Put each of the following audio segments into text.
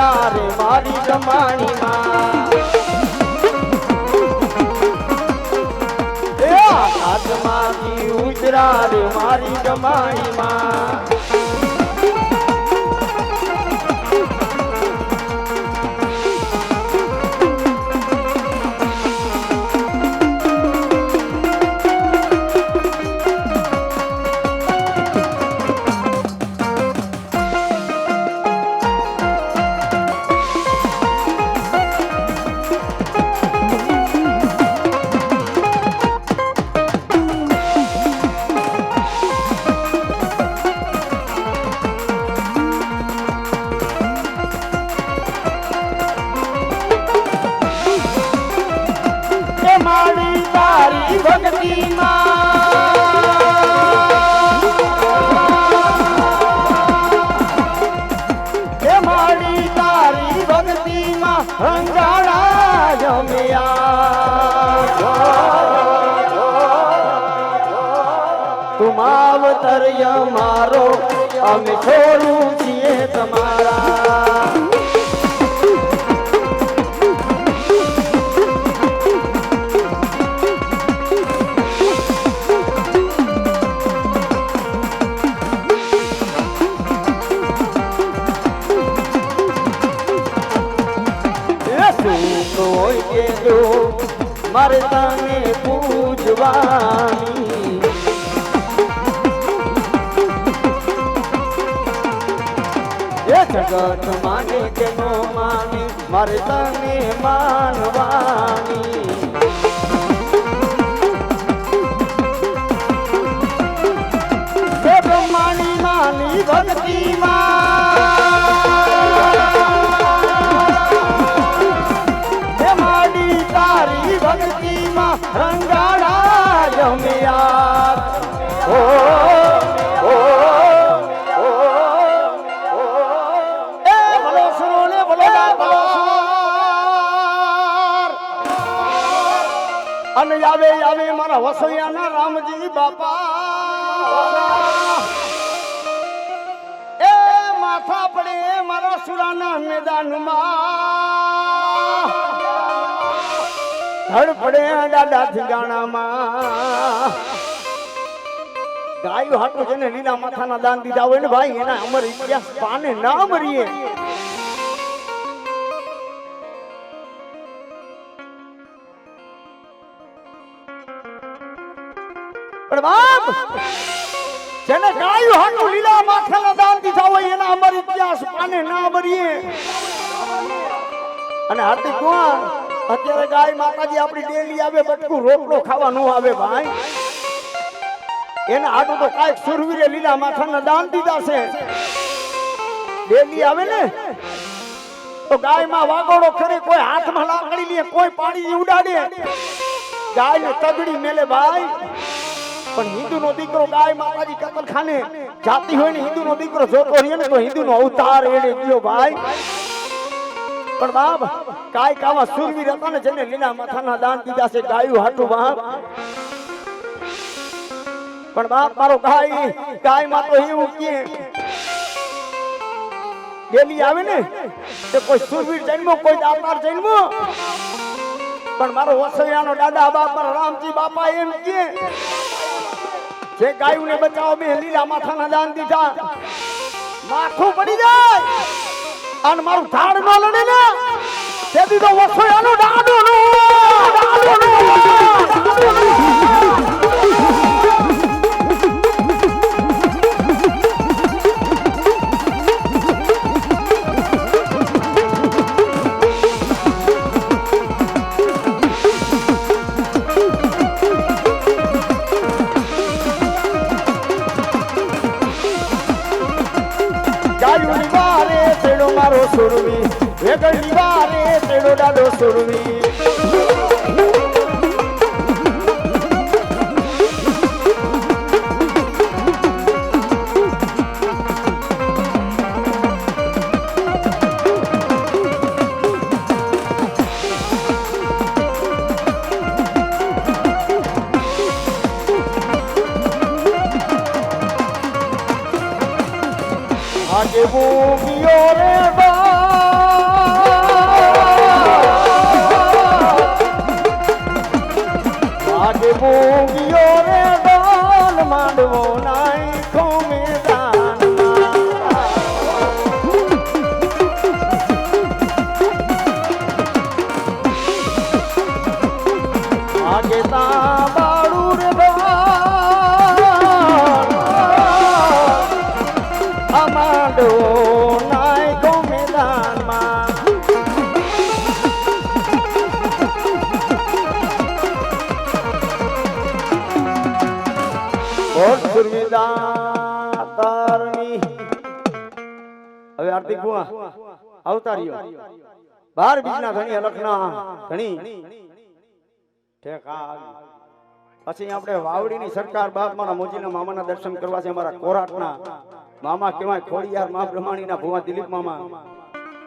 ઉતરા રે મારી જમાણીમાં એ આકાશમાંથી ઉતરા રે મારી જમાણીમાં તુમાવતર્ય મારો અમે છોડું છીએ તમારા મારે તને પૂજવાની એ જગત માને કે નો માને મારે તને માનવાની એ બ્રહ્માની માની ભક્તિમાં રંગાડા જમ્યા ઓ ઓ ઓ એ ભલો સુરોને ભલો અને આવે આવે મારા વસૈયાના રામજી બાપા એ માથા પડે મારા સુરાના મેદાનમાં ધડ પડે દાદા થીગાણામાં ગાયો હાટું છે ને લીલા માથાના દાન દીધા હોય ને ભાઈ એના અમર ઇતિહાસ પાને ના મરીએ પણ બાપ જેને ગાયો હાટું લીલા માથાના દાન દીધા હોય એના અમર ઇતિહાસ પાને ના મરીએ અને હાર્દિક કુમાર અત્યારે ગાય માતાજી આપણી ડેલી આવે બટકું રોટલો ખાવા ન આવે ભાઈ એના હાટું તો કાંઈક સુરવીરે લીલા માથાના દાન દીધા છે ડેલી આવે ને તો ગાયમાં વાગોડો કરે કોઈ હાથમાં લાકડી લે કોઈ પાણી ઉડાડે ગાયને તગડી મેલે ભાઈ પણ હિન્દુનો દીકરો ગાય માતાજી કતલખાને જાતી હોય ને હિન્દુનો દીકરો જોતો રહે ને તો હિન્દુનો અવતાર એને ગયો ભાઈ પણ બાપ કાય કાવા સુરવીર હતા ને જેને લીલા માથાના દાન દીધા છે ગાયું હાટું બાપ પણ બાપ મારો ગાય માં તો એવું કે ડેલી આવે ને તે કોઈ સુરવીર જન્મો કોઈ દાતાર જન્મો પણ મારો વસૈયાનો દાદા બાપ મારા રામજી બાપા એમ કે જે ગાયુંને બચાવો મેં લીલા માથાના દાન દીધા માથું પડી જાય અને મારું ધાડ ન લડે ને તેથી તો વસોયાનો દાડો નો ગાયુની વારે તેડો મારો સુરવી વેગળની વારે તેડો દાદો સુરવી आगे वो रे बा લાડવો નાયકો મેદાનમાં તારની હવે આરતી કુવા અવતાર્યો 12 બીજના ધણી અલખના ધણી ઠેકા પછી આપણે વાવડીની સરકાર બાપ મારા મોજીના મામાના દર્શન કરવા છે અમારા કોરાટના મામા કહેવાય ખોડિયાર મા બ્રહ્માણીના ભુવા દિલીપ મામા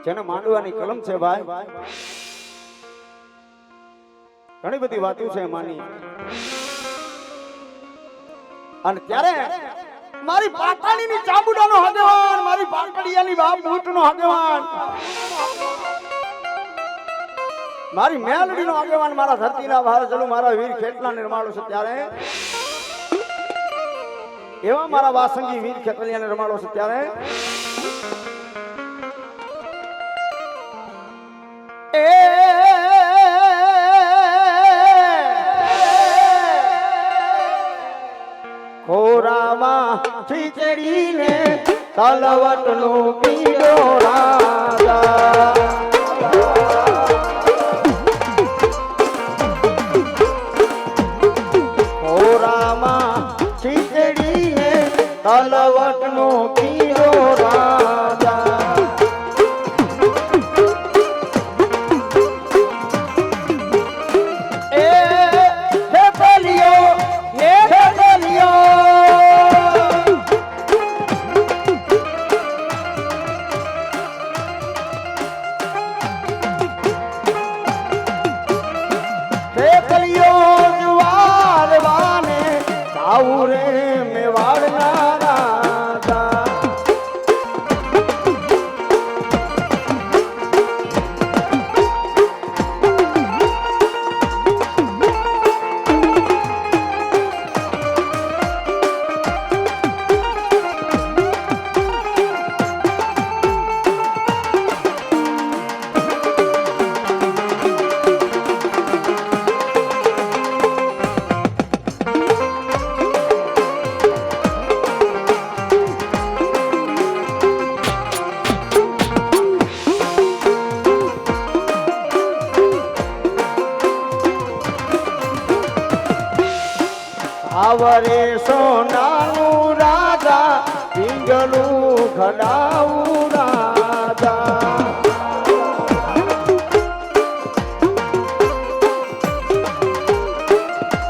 જેને માંડવાની કલમ છે ભાઈ ઘણી બધી વાતો છે માની અને ત્યારે મારી પાટણીની ચાબુડાનો હગવાન મારી પાટડીયાની બાપ બૂટનો હગવાન મારી મેલડીનો આગેવાન મારા ધરતીના ભાર ચલું મારા વીર ખેતલા નિર્માળો છે ત્યારે એવા મારા વાસંગી વીર ખેતલિયા નિર્માળો છે ત્યારે એ ખોરામાં ખીચડીને તલવટનો પીડો રાજા તલવટનો પીરો રાજા એ ખેતલિયો જુવાર વાને સાઉરે મેવાડના આવરે સોનાનું રાજા પિંગલું ખડાવું રાજા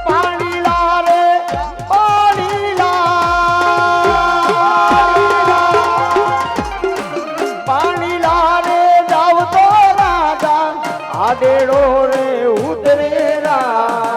પાણીલા રે પાણીલા રે જાવ તો રાજા આડેડો રે ઉતરે રાજા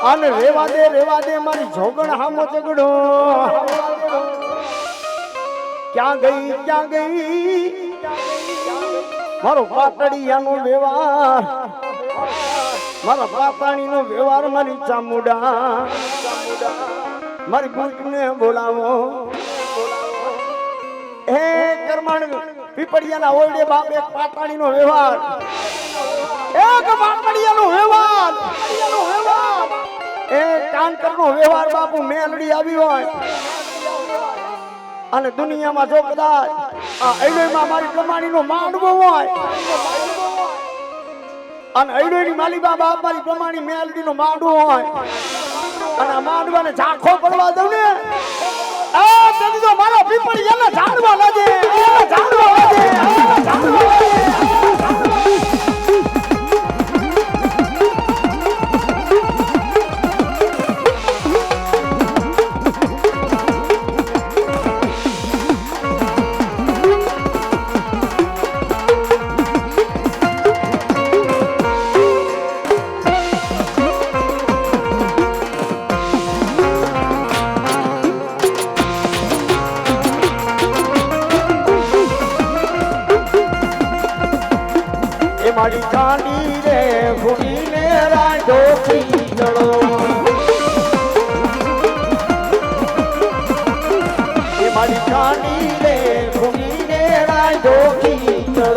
અને રેવા દે મારી જોગણ હામો ઝઘડો ક્યાં ગઈ મારો પાટડીયાનો વ્યવહાર મારા પાતાણીનો વ્યવહાર મારી ચામુડા મારી બુટને બોલાવો હે કરમણ પીપળિયાના ઓરડે બાપ એક પાતાણીનો વ્યવહાર એક પાટડીયાનો વ્યવહાર એ કાનકરનો વ્યવહાર બાપુ મેલડી આવી હોય અને દુનિયામાં જો કદાચ આ અઈડોઈમાં મારી પ્રમાણીનો માંડવો હોય અને અઈડોઈની માલીબા બાપ મારી પ્રમાણી મેલડીનો માંડવો હોય અને આ માંડવાને ઝાંખો પડવા દઉં ને આ તેથી તો મારો પીપળિયાને ઝાડવા લાગે ઝાડવા લાગે ઝાડવા લાગે મારી ચાંદી રે ભૂમીને રાંધો ખીચડો એ મારી ચાંદી રે ભૂમીને રાંધો ખીચડો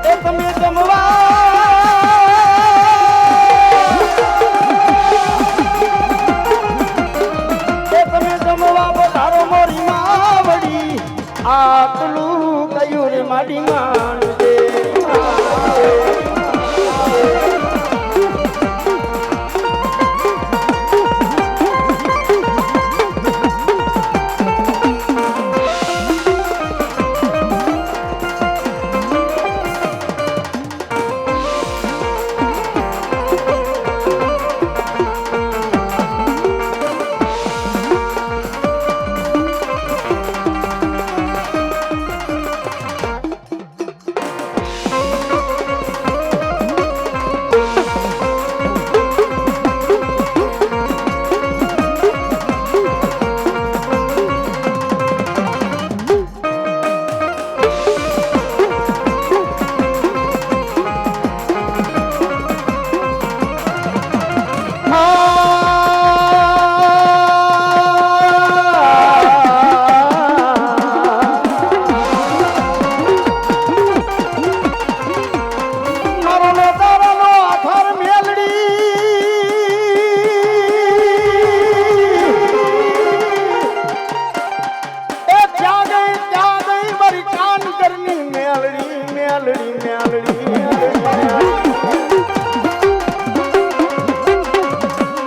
એ તમે જમવા આટલું કયું રે માડી માનજે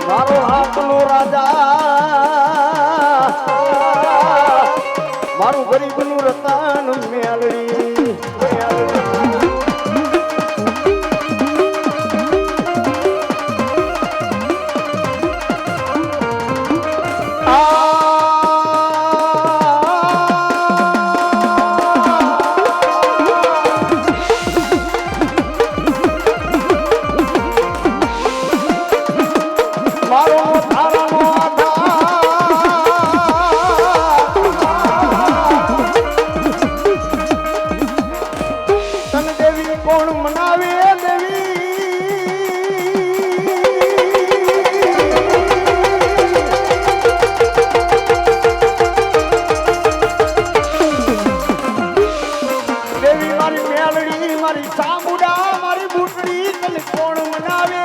મારો હાથનો રાજા મારું ગરીબનું રતન મેલડી કોણ મનાવે દેવી મારી મેલડી મારી સામુડા મારી બુટડી તને કોણ મનાવે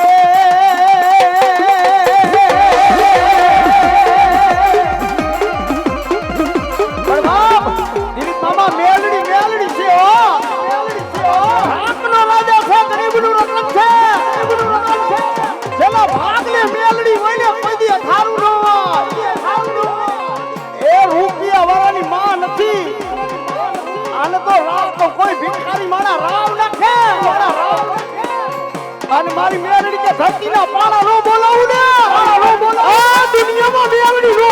મામા મેલડી મેલડી છે મેલડી હોય કોઈ દી થારું ન એ રૂપિયા વાળાની માં નથી આને તો રાવ તો કોઈ ભિખારી માણા રાવ નાખે અને મારી મેલડી કે ધરતીના પાણા નો બોલાવું ને આ દુનિયામાં મેલડી નો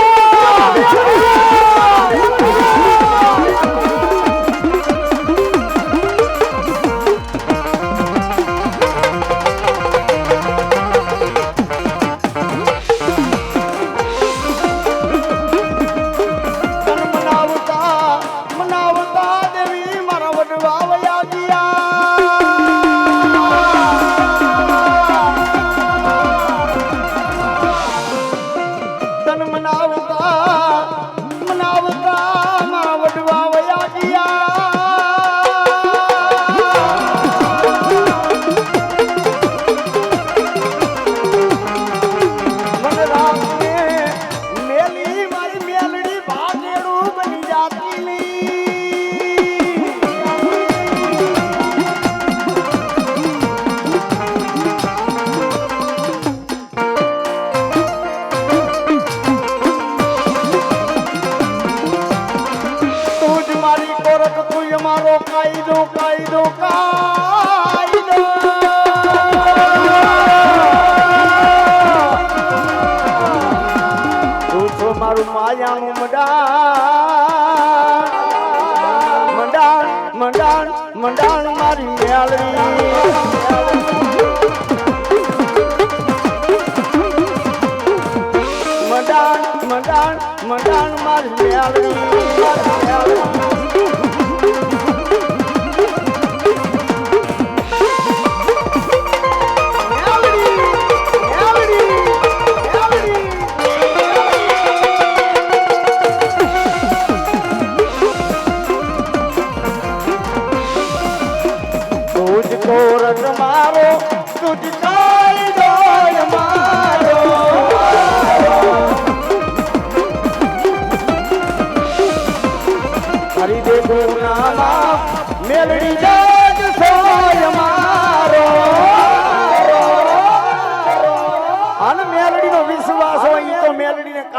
મારો કાયદો કાયદો કાયદો તું છો મારું માયાનું મંડાણ મંડાણ મંડાણ મારી મેલડી મંડાણ મંડાણ મંડાણ મારી મેલડી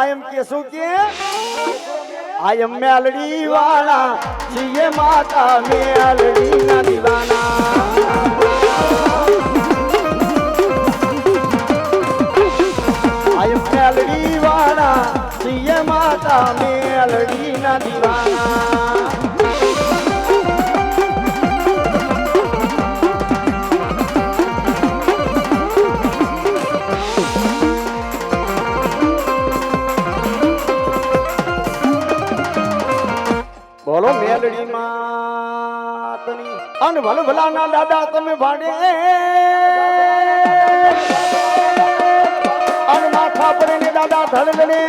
કાયમ કેશું કે આયમ મેલડી વાળા છીએ માતા મેલડી ના દીવાના આયમ મેલડી વાળા છીએ માતા મેલડી ના દીવાના બોલો મેલડી માતની અન ભલ ભલાના દાદા તમે ભાડે અન માથા પડે ને દાદા ધડધડે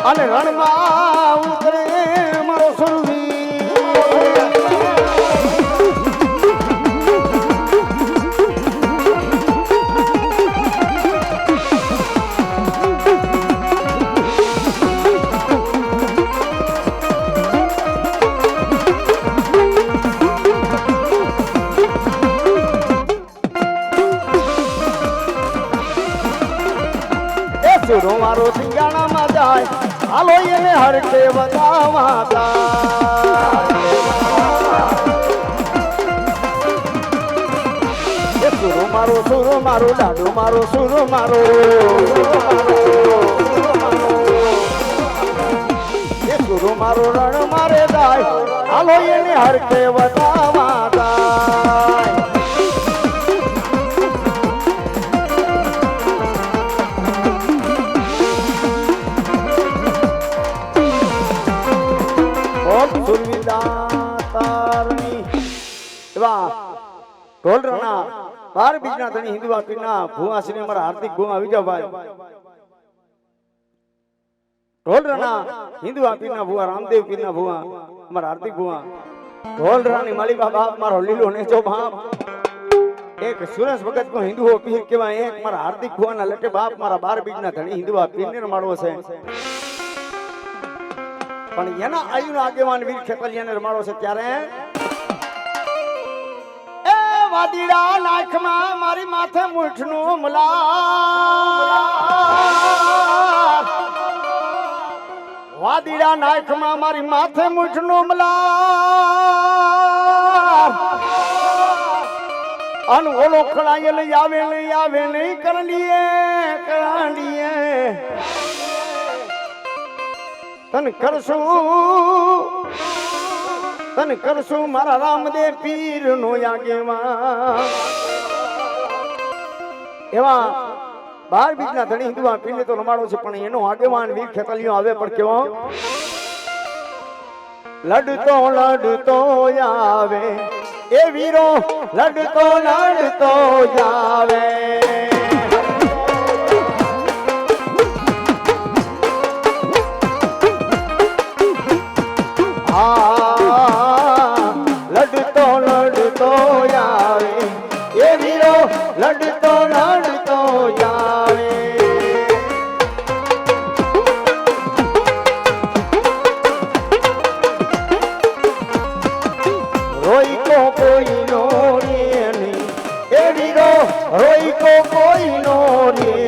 અને રણમાં ઉતરે મારો સુરવી સુરો મારો સિંગાણા માં જાય હાલો એને હરકે બતાવા જાય સુરો મારો દાડો મારો સુરો મારો સુરો મારો રણ મારે જાય હાલો એને હરકે બતાવા જાય ઢોલરાના 12 બીજના ધણી હિન્દુવા પીરના ભુવા શ્રી અમારા હાર્દિક ભુવા વિજયભાઈ ઢોલરાના હિન્દુવા પીરના ભુવા રામદેવ પીરના ભુવા અમારા હાર્દિક ભુવા ઢોલરાની માલિકા બાપ મારો લીલો નેચો બાપ એક સુરેશ ભગત કો હિન્દુઓ પીર કહેવાય એક મારા હાર્દિક ભુવાના લટે બાપ મારા 12 બીજના ધણી હિન્દુવા પીરને રમાડવો છે પણ એના આયુના આગેવાન વીર ખેતલિયાને રમાડો છે ત્યારે વાદીડા નાખમાં મારી માથે મૂઠનું મલાર વાદીડા નાખમાં મારી માથે મૂઠનું મલાર અન ઓલો ખડાય લઈ આવે નહીં કરલીએ તન કરશું મારા રામદેવ પીર નો આગેવાન એવા 12 બીજના ધણી હિન્દુવા પીરને તો રમાડો છે પણ એનો આગેવાન વીર ખેતલિયો આવે પણ કેવો લડતો આવે એ વીરો લડતો આવે લડતો આવે એ વીરો લડતો આવે રોઈ કો કોઈ નો રે નહીં એ વીરો રોઈ કો કોઈ નો રે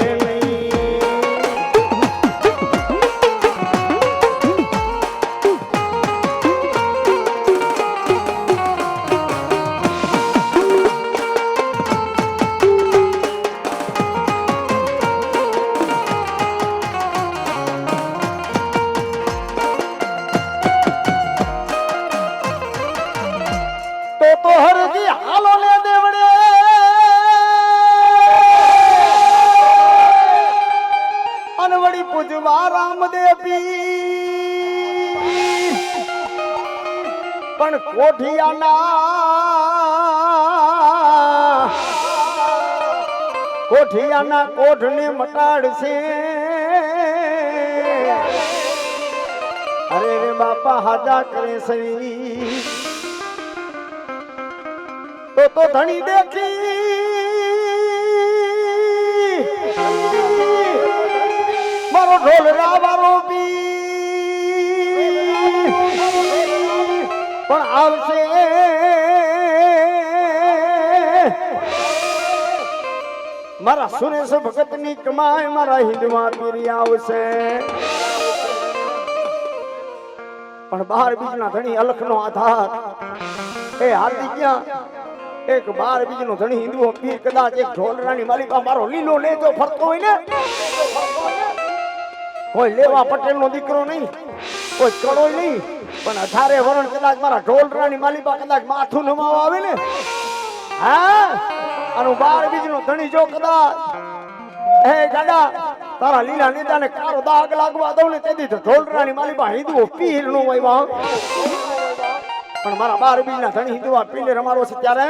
તો હરજી હાલો ને દેવડે અનવડી પૂજવા રામદેવ પીર પણ કોઠિયાના કોઠને મટાડશે અરે રે બાપા હાજા કરે સહી તો ધણી દેખી મારો ઢોલ રાવારો પણ આવશે મારા સુરેશ ભગત ની કમાય મારા હિન્દમાં પીરી આવશે પણ બાર બીજના ધણી અલખ નો આધાર એ હાર્દિક ક્યાં એક બાર બીજ નો ધણી હિન્દુઓ પીર કદાચ એક ઢોલરાની માલિકા મારો લીલો લેજો ફરતો હોય ને કોઈ લેવા પટેલ નો દીકરો નહીં કોઈ કડોય નહીં પણ 18 વર્ષ કદાચ મારા ઢોલરાની માલિકા કદાચ માથું નમાવા આવે ને હા અને બાર બીજ નો ધણી જો કદાચ હે ગાડા તારા લીલા નેતાને કારો દાગ લાગવા દઉં ને તેથી ઢોલરાની માલિકા હિન્દુઓ પીર નો હોય પણ મારા બાર બીજ ના ધણી હિન્દુઓ પીલે રમાડો છે ત્યારે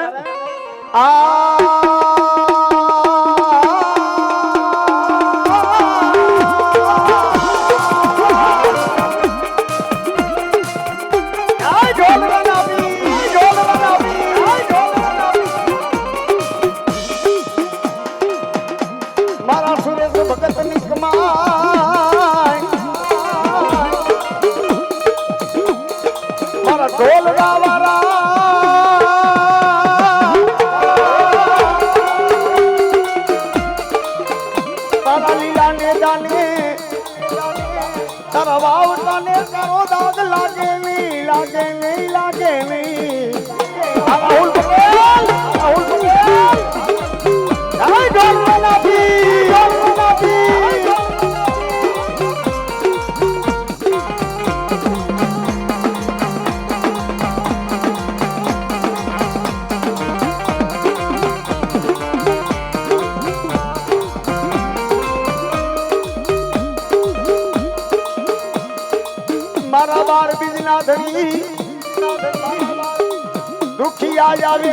મારા સુરેશ ભગત ની કમાય મારા ઢોલરા વાળા તારા લીલા ને જાને તારા વાવટા ને તારો દાગ લાગે નહીં લાગે નહીં લાગે નહીં રાહુલ પટેલ રાહુલ પટેલ જય ઢોલરા મારા બાર બીજના ધણી દુખી આ જાવે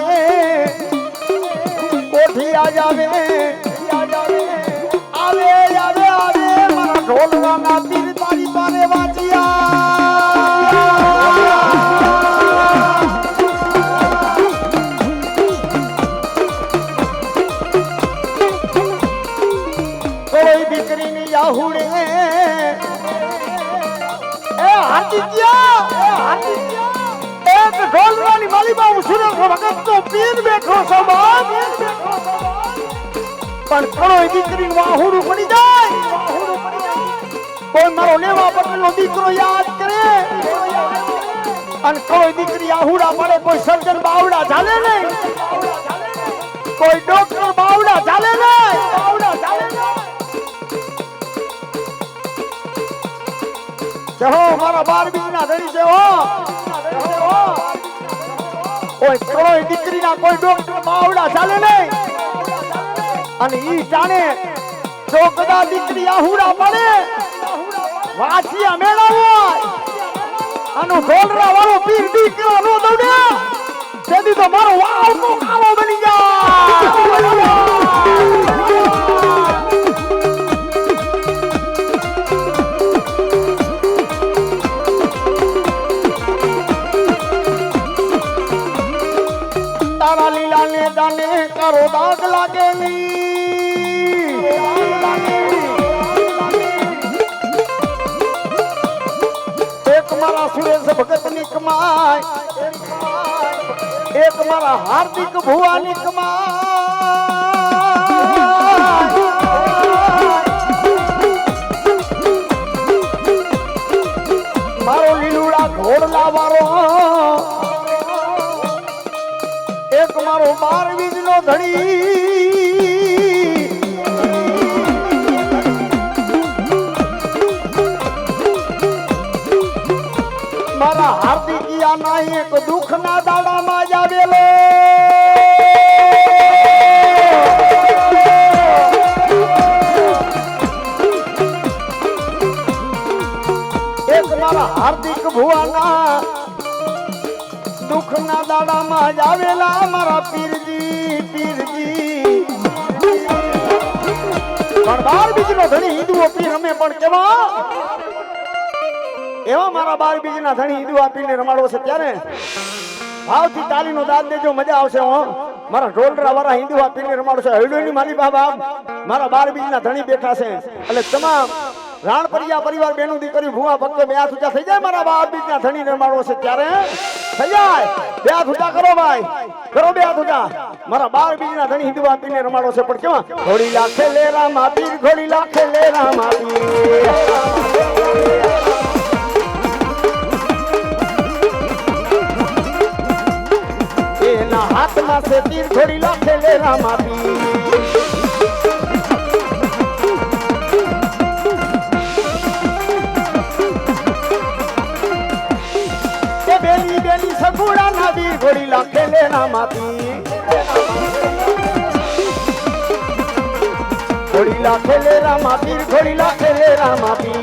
કોઠી આ જાવે આવે આવે આવે મારા ઢોલવાના પીર તારી પારે વાંચ્યા કોઈ દીકરીની યાહુડે એક ઢોલરાની માલીમાં હું સુરેશ ભગત નો પીર બેઠો છો પણ કોઈ દીકરી વાહુડું પડી જાય કોઈ મારો લેવા પટેલ નો દીકરો યાદ કરે અને કોઈ દીકરી આહુડા પડે કોઈ સર્જન બાવડા ચાલે નહીં કોઈ ડોક્ટર બાવડા ચાલે નહીં જહો મારા બાર બીજના ધણી છે કોઈ દીકરીના કોઈ ડોક્ટર બાવડા ચાલે નહીં અને ઈ જાણે જો કદાચ દીકરી આહુડા પડે વાંચિયા મેળાવો આનો ઢોલરા વાળો પીર દીકરો નો દોડે તેથી તો મારો વાવ નો કાળો બની જાય તારા લીલા ને દાને કરો દાગ લાગે નહીં એક મારા સુરેશ ભગત ની કમાય એક મારા હાર્દિક ભુવા ની કમાય મારો લીલુડા ઘોડલા વાળો એક મારો બાર બીજ નો ધણી મારા હાર્દિકિયા ના એક દુઃખ ના દાડામાં જ આવેલો એક મારા હાર્દિક ભુવાના દુઃખ ના દાડામાં જ આવેલા મારા પીરજી પણ બાર બીજ નો ધણી હિન્દુઓ પીર અમે પણ કેવા એવા મારા બાર બીજ ના ધણી હિન્દુ આપીને રમાડવો છે ત્યારે ભાવથી તાલીનો દાદ દેજો મજા આવશે મારા ઢોલરા વાળા હિન્દુ આપીને રમાડો છે હૈડોની મારી બાબા મારા બાર બીજ ના ધણી બેઠા છે એટલે તમામ રાણપરિયા પરિવાર બેનું દીકરી ભૂવા ભક્તો બે હાથ ઊંચા થઈ જાય મારા બાપ બીજના ધણીને મારો છે ત્યારે થઈ જાય બે હાથ ઊંચા કરો ભાઈ કરો બે હાથ ઊંચા મારા બાર બીજના ધણી હિન્દુ આપીને રમાડો છે પણ કેવા ઘોડી લાખે લે રામ આપી ઘોડી લાખે લે રામ આપી એના હાથમાં છે તીર ઘોડી લાખે લે રામ આપી બેલી બેલી સગુડા નાવી ઘોડી લાખે લે રામ આપી ઘોડી લાખે લે રામ આપી ઘોડી લાખે લે રામ આપી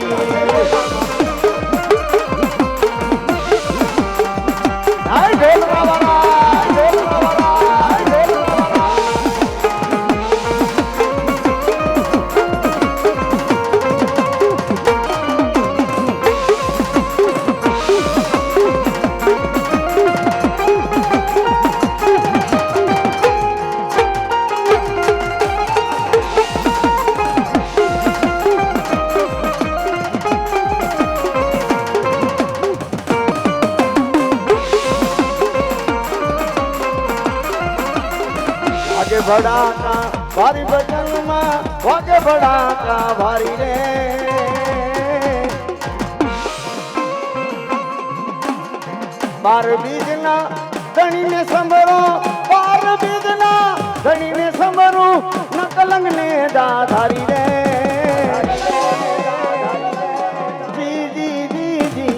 આય ઢોલવા વાળા ઢોલવા વાળા ઢોલવા ભડાકા ભારી બટનમાં વાગે ભડાકા ભારી રે બાર બીજના ધણીને સંભરો બાર બીજના ધણીને સંભરો ન કલંગને દાધારી રે જી જી જી જી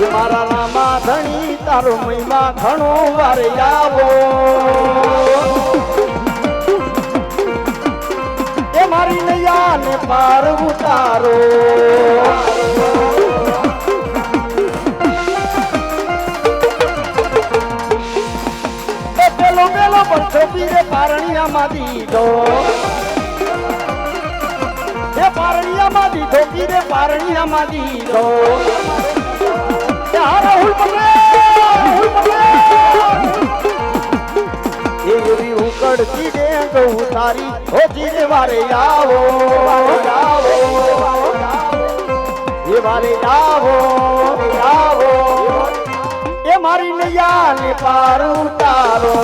મારા રામા ધણી તારો મહિમા ઘણો વાર આવો એ મારી નૈયા ને પાર ઉતારો પેલો પેલો પણ પીરે પારણિયામાં દીધો એ પારણિયામાં દીધો પીરે પારણિયામાં દીધો રાહુલ એવી ઉકળતી ડેંગ ઉતારી હો જીને વારે આવો આવો એ વારે આવો આવો એ મારી નૈયા ને પાર ઉતારો